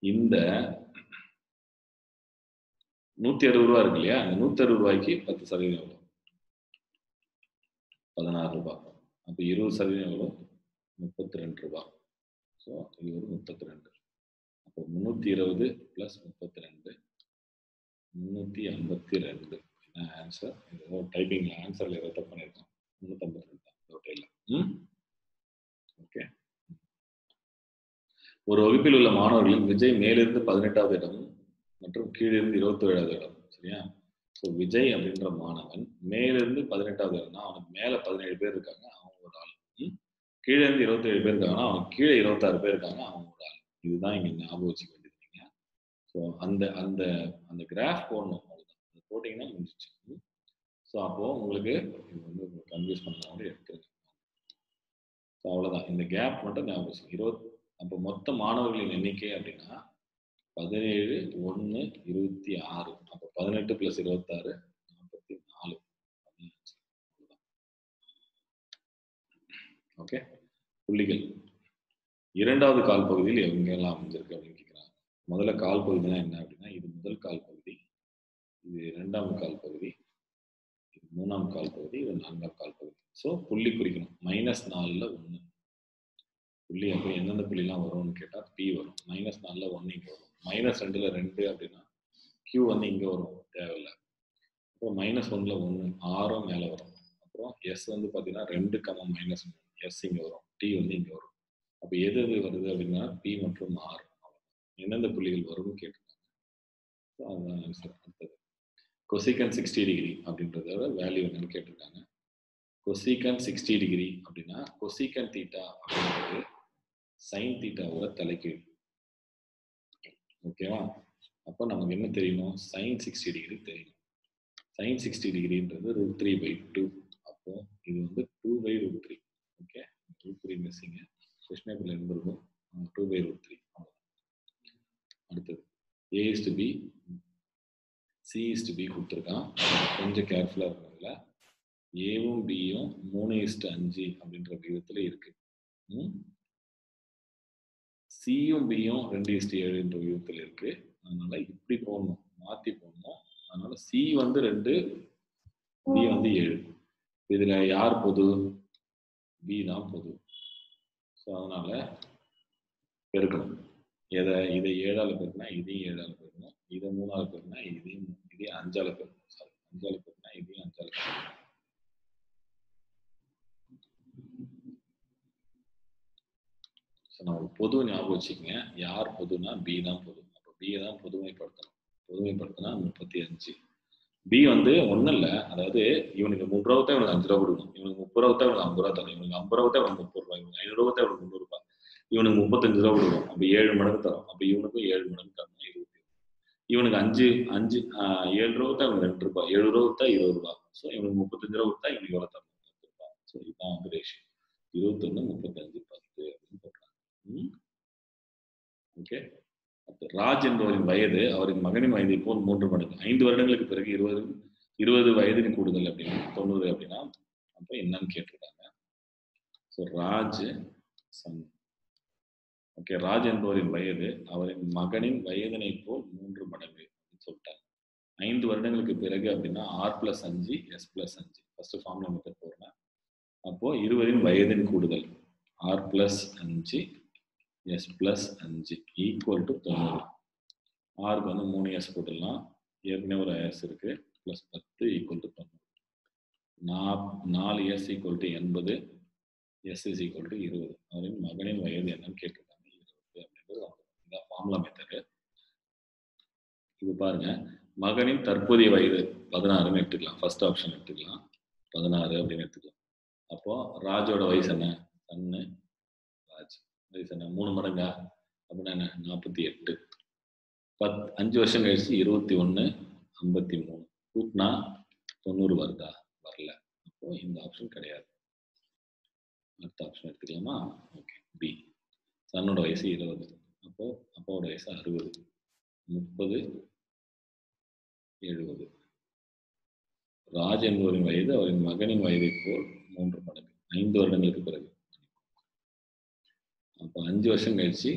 இந்த 160 ரூபா இருக்கு இல்லையா? அந்த 160 ரூபாய்க்கு 10% எவ்வளோ? 16 ரூபாய். அப்போ 20% எவ்வளோ? 32 ரூபா. ஸோ இது ஒரு 32. அப்போ 320 + 32 352. ஆன்சர். ஏதோ டைப்பிங் ஆன்சர்ல ஏதோ தப்பு பண்ணியிருக்கோம். 352 தான் டோட்டல். ஓகே. ஒரு வகுப்பில் உள்ள மாணவர்களில் விஜய் மேலிருந்து 18வது இடமும் மற்றும் கீழிருந்து 27வது இடம். சரியா? ஸோ விஜய் அப்படின்ற மாணவன் மேலிருந்து 18வது இடம்னா அவனுக்கு மேலே 17 பேர் இருக்காங்க, அவன் ஒரு ஆள். கீழே இருந்து 27 பேர் இருக்காங்கன்னா அவனுக்கு கீழே 26 பேர் இருக்காங்க, அவன் ஒரு ஆள். இதுதான் இங்கே ஞாபகம் வச்சுக்க வேண்டியதுங்க. ஸோ அந்த அந்த அந்த கிராஃப் போடணும். அவ்வளோதான். அது போட்டிங்கன்னா முடிஞ்சிச்சு. ஸோ அப்போது உங்களுக்கு இது வந்து கன்ஃபியூஸ் பண்ணாமல் எடுத்துருங்க. ஸோ அவ்வளோதான். இந்த கேப் மட்டும் ஞாபகம் வச்சுக்கோங்க. அப்போ மொத்த மாணவர்களின் எண்ணிக்கை அப்படின்னா 17, 1, 26. அப்போ 18 + 26 44. ஓகே. புள்ளிகள் 2வது கால் பகுதியில் எங்கெல்லாம் அமைஞ்சிருக்கு அப்படின்னு கேட்குறாங்க. முதல்ல கால் பகுதினா என்ன அப்படின்னா, இது முதல் கால் பகுதி, இது 2ஆம் கால் பகுதி, இது 3ஆம் கால் பகுதி, இது 4ஆம் கால் பகுதி. ஸோ புள்ளி குறிக்கணும். -4ல் 1 புள்ளி. அப்போ எந்தெந்த புள்ளிலாம் வரும்னு கேட்டால் பி வரும். -4ல் 1 இங்கே வரும். -2ல் 2 அப்படின்னா Q வந்து இங்கே வரும், தேவையில்லை. அப்புறம் -1ல் 1 ஆரும் மேலே வரும். அப்புறம் எஸ் வந்து பார்த்தீங்கன்னா 2, -3 எஸ் இங்கே வரும், டி வந்து இங்கே வரும். அப்போ எது எது வருது அப்படின்னா பி மற்றும் ஆர். எந்தெந்த புள்ளிகள் வரும்னு கேட்டிருக்காங்க. அதுதான் ஆன்சர். அடுத்தது கொசிகன் 60 டிகிரி அப்படின்றதோட வேல்யூ என்னன்னு கேட்டிருக்காங்க. கொசிகன் 60 டிகிரி அப்படின்னா கொசிகன் தீட்டா அப்படின்றது சைன் தீட்டாவோட தலைகீழ். ஓகேவா? அப்போ நமக்கு என்ன தெரியணும்? சைன் 60 டிகிரி தெரியணும். சைன் 60 டிகிரின்றது √3/2. அப்போ இது வந்து 2/√3. ஓகே, √3 மிஸ்ஸிங்க. கொஸ்டினேபிள் இருந்திருக்கும். 2/√3. அடுத்தது A/B, C/B கொடுத்துருக்கான். கொஞ்சம் கேர்ஃபுல்லாக இருக்கணும்ல. ஏவும் பியும் 3:5 அப்படின்ற விகிதத்தில் இருக்கு. சியும் பியும் 2:7 என்ற விகிதத்தில் இருக்கு. அதனால இப்படி போடணும், மாற்றி போடணும். அதனால சி வந்து 2, பி வந்து 7. இதுல யார் பொது? பி தான் பொது. ஸோ அதனால பெருக்கணும். இதை 7ஆல பெருக்கினா இதையும் 7ஆல பெருக்கணும், இதை 3ஆல பெருக்கினா இதையும் 5ஆல பெருக்கணும். சாரி, 5ஆல பெருக்கினா இதையும் 5ஆல பெருக்கணும். நம்ம பொது ஞாபகம் வச்சுக்கோங்க. யார் பொதுனா பி தான் பொது. அப்போ பியை தான் பொதுமைப்படுத்தணும். பொதுமைப்படுத்தினா 35. பி வந்து ஒன்றும் இல்லை, அதாவது இவனுக்கு 3 ரூபா தான் இவனுக்கு 5 ரூபா கொடுக்கணும், இவனுக்கு 30 ரூபா தான் இவனுக்கு 50 ரூபா தரணும், இவனுக்கு 50 ரூபா தான் இவனுக்கு 30 ரூபா, இவனுக்கு 500 ரூபா தான் இவனுக்கு 300 ரூபாய், இவனுக்கு 35 ரூபா கொடுக்கும். அப்போ 7 மடங்கு தரும். அப்போ இவனுக்கும் 7 மடங்கு தரணும், 20. இவனுக்கு 7 ரூபா தான் இவனுக்கு 2 ரூபாய், 7 ரூபா கொடுத்தா 20 ரூபா. ஸோ இவனுக்கு 35 ரூபா கொடுத்தா இவனுக்கு எவ்வளோ தரணும்? 10 ரூபா. ஸோ இதுதான் வந்து ரேஷியோ. 21, 35, 10 அப்படின்னு போட்டாங்க. ஓகே. ராஜ் என்பவரின் வயது அவரின் மகனின் வயதை போல் 3 மடங்கு. 5 வருடங்களுக்கு பிறகு 20 வயதின் கூடுதல் அப்படின்னா 90 அப்படின்னா அப்ப என்னன்னு கேட்டிருக்காங்க. So Raj son. Okay, Raj என்பவரின் வயது அவரின் மகனின் வயதினை போல் 3 மடங்கு அப்படின்னு சொல்லிட்டாங்க. 5 வருடங்களுக்கு பிறகு அப்படின்னா R+5 S+5. First formula method போடுறேன். அப்போ 20 வயதின் கூடுதல் R+5 S+5 ஈக்குவல் டு 90. ஆருக்கு வந்து 3S போட்டுடலாம், ஏற்கனவே ஒரு S இருக்கு, plus 10 equal to 90. 4S equal to 80, S is equal to 20. அவரின் மகனின் வயது என்னன்னு கேட்டிருக்காங்க, 20 அப்படின்றது இந்த ஃபார்முலா மெத்தடு. இது பாருங்க, மகனின் தற்போதைய வயது 16ன்னு எடுத்துக்கலாம். ஃபர்ஸ்ட் ஆப்ஷன் எடுத்துக்கலாம், 16 அப்படின்னு எடுத்துக்கலாம். அப்போ ராஜோட வயசு என்ன? சன்னு ராஜ் வயசு என்ன? 3 மடங்கா அப்படின்னா என்ன? 48. 5 வருஷம் கழிச்சு 21, 53 கூட்டினா 90 வருதா? வரல. அப்போ இந்த ஆப்ஷன் கிடையாது. அடுத்த ஆப்ஷன் எடுத்துக்கலாமா? Okay, B. சன்னோட வயசு 20, அப்போ அப்பாவோட வயசு 60, 30, 70. ராஜ் என்பவரின் வயது அவரின் மகனின் வயதை போல் 3 மடங்கு, 5 வருடங்களுக்கு பிறகு. அப்போ 5 வருஷம் கழிச்சு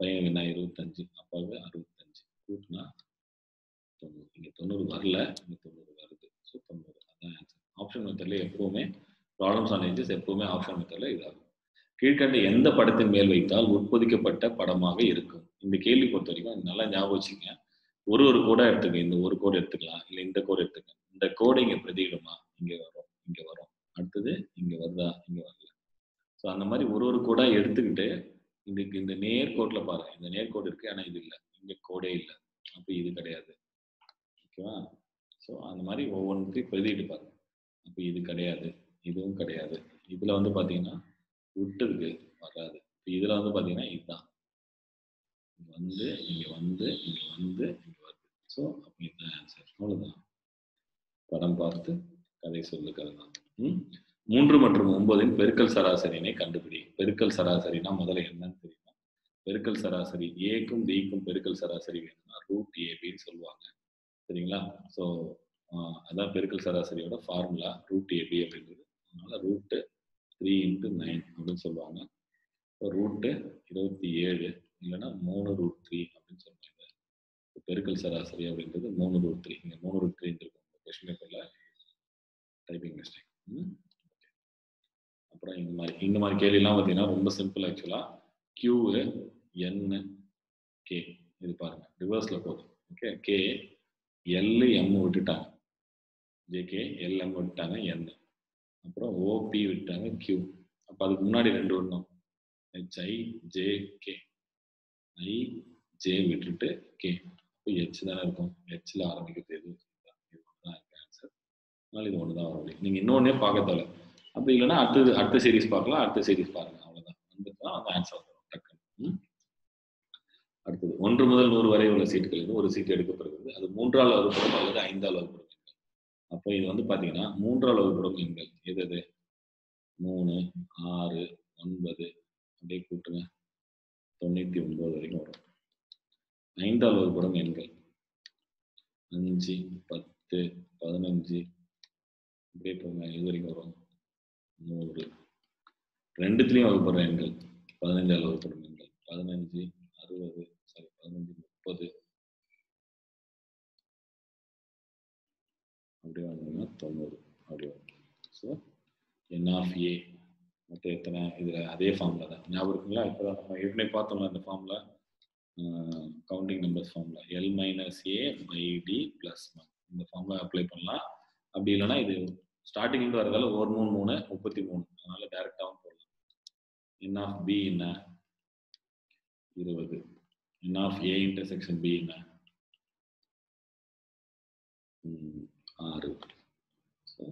பையனுக்கு என்ன? 25, அப்பாவுக்கு 65 கூட்டினா 90. இங்கே 90 வரல, இங்கே 90 வருது. ஸோ 90 அதான் ஆன்சர். ஆப்ஷன் மெத்தட்ல எப்பவுமே ப்ராப்ளம்ஸ் ஆன் எட்ஜஸ் எப்பவுமே ஆப்ஷன் மெத்தட்ல இதாகும். கீழ்கண்ட எந்த படத்தின் மேல் வைத்தால் உட்பொதிக்கப்பட்ட படமாக இருக்கும்? இந்த கேள்வி பொறுத்த வரைக்கும் நல்லா ஞாபகம் வச்சுக்கங்க. ஒரு கோடா எடுத்துக்க. இந்த ஒரு கோடு எடுத்துக்கலாம், இல்லை இந்த கோடு எடுத்துக்க. இந்த கோடு இங்கே பிரதியிடுமா? இங்கே வரும், இங்கே வரும். அடுத்தது இங்கே வருதா? இங்கே வரல. ஸோ அந்த மாதிரி ஒரு கோடா எடுத்துக்கிட்டு இந்த நேர்கோட்டில் பாருங்க, இந்த நேர்கோடு இருக்கு, ஆனால் இது இல்லை, இங்கே கோடே இல்லை, அப்போ இது கிடையாது. ஓகேவா? ஸோ அந்த மாதிரி ஒவ்வொன்றுத்தையும் பிரதிட்டு பாருங்க. அப்போ இது கிடையாது, இதுவும் கிடையாது. இதில் வந்து பார்த்தீங்கன்னா விட்டுருக்கு, வராது. இப்போ இதில் வந்து பார்த்தீங்கன்னா இதுதான் வந்து இங்கே வந்து இங்கே வந்து இங்கே வருது. ஸோ அப்போ இதுதான் ஆன்சர். அவ்வளோதான். படம் பார்த்து கதை சொல்லுகிறது தான். 3 மற்றும் 9 பெருக்கல் சராசரியினை கண்டுபிடி. பெருக்கல் சராசரினா முதல்ல என்னன்னு தெரியுமா? பெருக்கல் சராசரி ஏக்கும் பிக்கும் பெருக்கல் சராசரி வேணும்னா √AB சொல்லுவாங்க. சரிங்களா? ஸோ அதான் பெருக்கல் சராசரியோட ஃபார்முலா √AB அப்படின்றது. அதனால √3 × 9 அப்படின்னு சொல்லுவாங்க. √27 இல்லைன்னா 3√3 அப்படின்னு சொல்லுவாங்க. பெருக்கல் சராசரி அப்படின்றது 3√3. இங்கே 3√3 இருக்கும் கொஸ்டின் பேப்பர்ல, டைப்பிங் மிஸ்டேக். அப்புறம் இந்த மாதிரி கேள்விலாம் பார்த்தீங்கன்னா ரொம்ப சிம்பிள். ஆக்சுவலாக Q N K இது பாருங்க ரிவர்ஸ்ல போகுது. ஓகே, K L M விட்டுட்டாங்க, JK L M விட்டாங்க, N அப்புறம் OP விட்டாங்க, Q. அப்போ அதுக்கு முன்னாடி 2 வரணும், HI JK, IJ விட்டுட்டு K. இப்போ H தானே இருக்கும், Hல ஆரம்பிக்கிறது எது? இதுதான் ஆன்சர். அதனால இது ஒன்று தான் வர முடியும். நீங்கள் இன்னொன்னே பார்க்க தேவை. அப்படி இல்லைன்னா அடுத்த சீரீஸ் பார்க்கலாம், அடுத்த சீரீஸ் பாருங்க, அவ்வளோதான். வந்துதான் அந்த ஆன்சர் வரும் டக்குன்னு. அடுத்தது 1 முதல் 100 வரை உள்ள சீட்டுகளில் ஒரு சீட்டு எடுக்கப்படுகிறது. அது 3ஆல் வகுப்படும் அல்லது 5ஆல் வகுப்படும் எண்கள். அப்போ இது வந்து பார்த்தீங்கன்னா 3ஆல் வகுப்படும் எண்கள் எது எது? 3, 6, 9 அப்படியே கூட்டுங்க, 99 வரைக்கும் வரும். 5ஆல் வகுப்படும் எண்கள் 5, 10, 15 அப்படியே போங்க, இது வரைக்கும் வரும் 100. 2த்துலையும் வகுப்படுற எண்கள் 15ஆல் வகுப்படும் எண்கள் 15, 60, சாரி 15, 30 அப்படி வந்தீங்கன்னா 90 அப்படி வரும். ஸோ N(A) மொத்தம் எத்தனை? இதில் அதே ஃபார்முலா தான், ஞாபகம் இருக்குங்களா? இப்போ தான் நம்ம ஏற்கனவே பார்த்தோம்ல அந்த formula. Counting numbers formula L minus A by D plus 1 இந்த ஃபார்முலா அப்ளை பண்ணலாம். அப்படி இல்லைன்னா இது ஸ்டார்டிங்லேருந்து வரதால ஒரு 3 3 33 அதனால டேரெக்டாகவும் போடலாம். என் ஆஃப் பி என்ன 20, N of A intersection B என்ன 6. So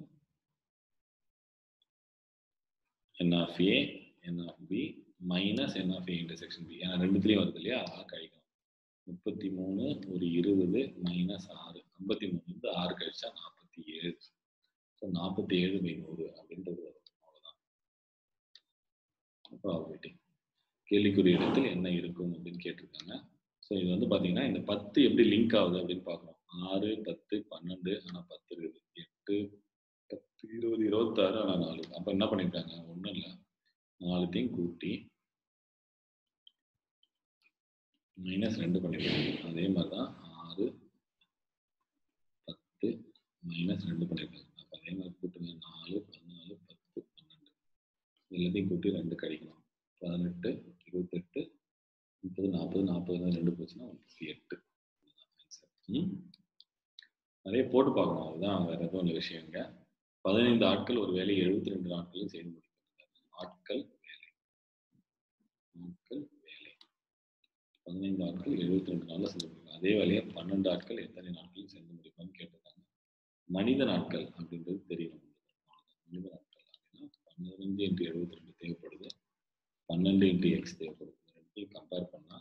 N of A N of B minus N of A intersection B ஏன்னா 2 வருது இல்லையா, அதெல்லாம் கழிக்கணும். 33 ஒரு 20 மைனஸ் 6 53 6 கழிச்சா 47. ஸோ 47/100 அப்படின்றது வரும். அவ்வளோதான். ப்ராபபிலிட்டி கேள்விக்குரிய இடத்தில் என்ன இருக்கும் அப்படின்னு கேட்டிருக்காங்க. ஸோ இது வந்து பார்த்தீங்கன்னா இந்த 10 எப்படி லிங்க் ஆகுது அப்படின்னு பார்க்குறோம். 6 10 12 ஆனால் 10 இருக்குது, 8 10 20 26 ஆனால் 4. அப்போ என்ன பண்ணியிருக்காங்க, ஒன்றும் இல்லை, 4த்தையும் கூட்டி -2 பண்ணியிருக்காங்க. அதே மாதிரி தான் 6 10 -2 பண்ணியிருக்காங்க. அப்போ அதே மாதிரி கூட்டுங்க, 4 14 10 12 எல்லாத்தையும் கூட்டி 2 கழிக்கணும். 18 28 30 40 40 2 போச்சுன்னா 38. நிறைய போட்டு பார்க்கணும், அதுதான் வேற எதுவும் இல்லை விஷயங்க. 15 ஆட்கள் ஒரு வேலையை 72 நாட்களில் செய்து முடிக்கிறார்கள். ஆட்கள் வேலை 15 ஆட்கள் 72 நாளில் செய்து முடிப்பாங்க. அதே வேலையை 12 ஆட்கள் எத்தனை நாட்களில் செய்து முடிப்பான்னு கேட்டிருக்காங்க. மனித நாட்கள் அப்படின்றது தெரியணும். மனித நாட்கள் அப்படின்னா 15 × 72 தேவைப்படுது, 12 × x தேவைப்படுது. ரெண்டையும் கம்பேர் பண்ணா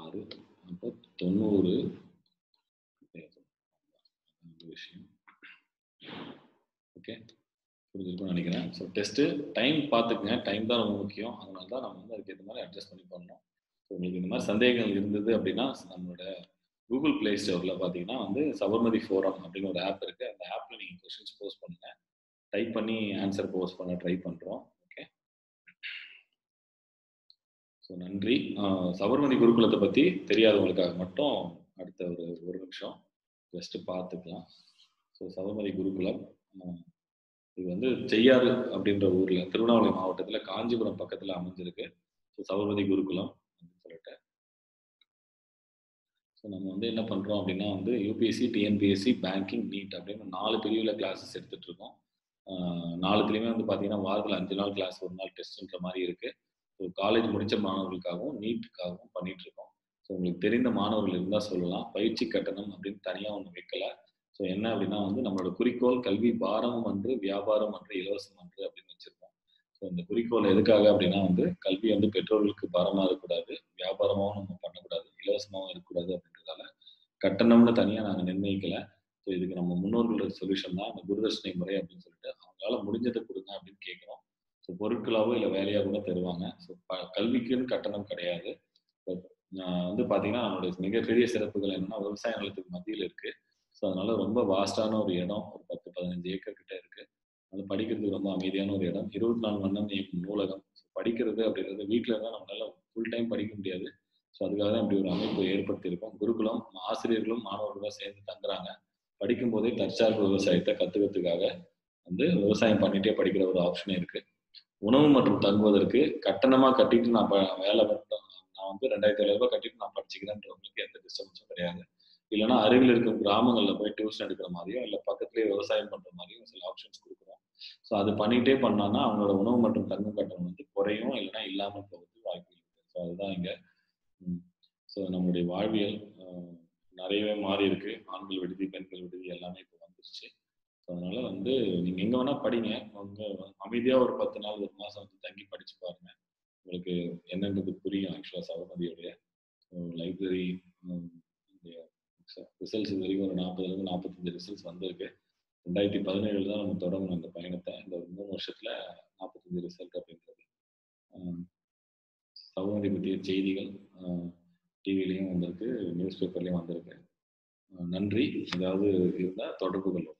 6 அப்போ 90 விஷயம். ஓகே, புரிஞ்சிருக்கும்னு நினைக்கிறேன். ஸோ டெஸ்ட்டு டைம் பார்த்துக்குங்க, டைம் தான் ரொம்ப முக்கியம். அதனால தான் நம்ம வந்து அதுக்கேற்ற மாதிரி அட்ஜஸ்ட் பண்ணி பண்ணணும். ஸோ உங்களுக்கு இந்த மாதிரி சந்தேகங்கள் இருந்தது அப்படின்னா நம்மளோட கூகுள் பிளே ஸ்டோரில் பார்த்தீங்கன்னா வந்து சபர்மதி ஃபோரம் அப்படின்னு ஒரு ஆப் இருக்குது. அந்த ஆப்பில் நீங்கள் கொஷின்ஸ் போஸ்ட் பண்ணுங்கள், டைப் பண்ணி ஆன்சர் போஸ்ட் பண்ண ட்ரை பண்ணுறோம். ஓகே, ஸோ நன்றி. சபர்மதி குருகுலத்தை பற்றி தெரியாதவங்களுக்காக மட்டும் அடுத்த ஒரு நிமிஷம் ஜஸ்ட்டு பார்த்துக்கலாம். ஸோ சபர்மதி குருகுலம் இது வந்து செய்யாறு அப்படின்ற ஊரில் திருவண்ணாமலை மாவட்டத்தில் காஞ்சிபுரம் பக்கத்தில் அமைஞ்சிருக்கு. ஸோ சபர்மதி குருகுலம் அப்படின்னு சொல்லிட்டு ஸோ நம்ம வந்து என்ன பண்ணுறோம் அப்படின்னா வந்து யூபிஎஸ்சி டிஎன்பிஎஸ்சி பேங்கிங் நீட் அப்படின்னு 4 பிரிவில் கிளாஸஸ் எடுத்துகிட்டு இருக்கோம். 4த்துலேயுமே வந்து பார்த்தீங்கன்னா வாரத்தில் 5 நாள் கிளாஸ், 1 நாள் டெஸ்ட்டுன்ற மாதிரி இருக்குது. ஸோ காலேஜ் முடித்த மாணவர்களுக்காகவும் நீட்டுக்காகவும் பண்ணிகிட்ருக்கோம். ஸோ உங்களுக்கு தெரிந்த மாணவர்கள் இருந்தால் சொல்லலாம். பயிற்சி கட்டணம் அப்படின்னு தனியாக ஒன்று வைக்கல. ஸோ என்ன அப்படின்னா வந்து நம்மளோட குறிக்கோள் கல்வி பாரமும் அன்று வியாபாரம் அன்று இலவசம் அன்று அப்படின்னு வச்சுருக்கோம். ஸோ இந்த குறிக்கோள் எதுக்காக அப்படின்னா வந்து கல்வி வந்து பெற்றோர்களுக்கு பாரமாக இருக்கக்கூடாது, வியாபாரமாகவும் நம்ம பண்ணக்கூடாது, இலவசமாகவும் இருக்கக்கூடாது அப்படின்றதால கட்டணம்னு தனியாக நாங்கள் நிர்ணயிக்கலை. ஸோ இதுக்கு நம்ம முன்னோர்களோட சொல்யூஷன் தான் இந்த குருதர்ஷனை முறை அப்படின்னு சொல்லிட்டு அவங்களால முடிஞ்சதை கொடுங்க அப்படின்னு கேட்குறோம். ஸோ பொருட்களாவோ இல்லை வேலையாக கூட தருவாங்க. ஸோ கல்விக்குன்னு கட்டணம் கிடையாது. வந்து பார்த்தீங்கன்னா நம்மளுடைய மிகப்பெரிய சிறப்புகள் என்னன்னா விவசாய நிலத்துக்கு மத்தியில் இருக்குது. ஸோ அதனால ரொம்ப வாஸ்டான ஒரு இடம், ஒரு 10-15 ஏக்கர் கிட்ட இருக்குது. அதனால படிக்கிறதுக்கு ரொம்ப அமைதியான ஒரு இடம். 24 மணி நேரம் இயங்கும் நூலகம். படிக்கிறது அப்படின்றது வீட்டில் இருந்தால் நம்மளால ஃபுல் டைம் படிக்க முடியாது. ஸோ அதுக்காக தான் இப்படி ஒரு அமைப்பு ஏற்படுத்தியிருக்கோம். குருகுலம் ஆசிரியர்களும் மாணவர்களும் சேர்ந்து தங்குறாங்க. படிக்கும் போதே தற்சார்பு விவசாயத்தை கற்றுக்கிறதுக்காக வந்து விவசாயம் பண்ணிட்டே படிக்கிற ஒரு ஆப்ஷனே இருக்குது. உணவு மற்றும் தங்குவதற்கு கட்டணமாக கட்டிட்டு நான் வேலை மட்டும் நான் வந்து 2700 ரூபாய் கட்டிட்டு நான் படிச்சுக்கிறேன்றவங்களுக்கு எந்த டிஸ்டர்பன்ஸும் கிடையாது. இல்லைன்னா அருகில் இருக்கும் கிராமங்களில் போய் டியூஷன் எடுக்கிற மாதிரியோ இல்லை பக்கத்துலேயே விவசாயம் பண்ணுற மாதிரியும் சில ஆப்ஷன்ஸ் கொடுக்குறோம். ஸோ அது பண்ணிகிட்டே பண்ணான்னா அவங்களோட உணவு மற்றும் தங்கும் கட்டணம் வந்து குறையும், இல்லைன்னா இல்லாமல் போகிறதுக்கு வாய்ப்பு இருக்குது. ஸோ அதுதான் இங்கே. ஸோ நம்மளுடைய வாழ்வியல் நிறையவே மாறி இருக்கு. ஆண்கள் விடுதி, பெண்கள் விடுதி எல்லாமே இப்போ வந்துருச்சு. ஸோ அதனால வந்து நீங்கள் எங்கே வேணால் படிங்க, வந்து அமைதியாக ஒரு 10 நாள் 1 மாதம் வந்து தங்கி படித்து பாருங்க, உங்களுக்கு என்னன்றது புரியும். ஆக்சுவலாக சபர்மதியோடைய லைப்ரரி ரிசல்ட்ஸ் இது வரைக்கும் ஒரு 40 45 ரிசல்ட்ஸ் வந்திருக்கு. 2017 தான் நம்ம தொடங்கணும் இந்த பயணத்தை. இந்த ஒரு 3 வருஷத்துல 45 ரிசல்ட் அப்படின்றது. சபர்மதி பற்றிய செய்திகள் டிவிலையும் வந்திருக்கு, நியூஸ் பேப்பர்லையும் வந்திருக்கு. நன்றி. ஏதாவது இருந்தால் தொடர்பு கொள்ளும்.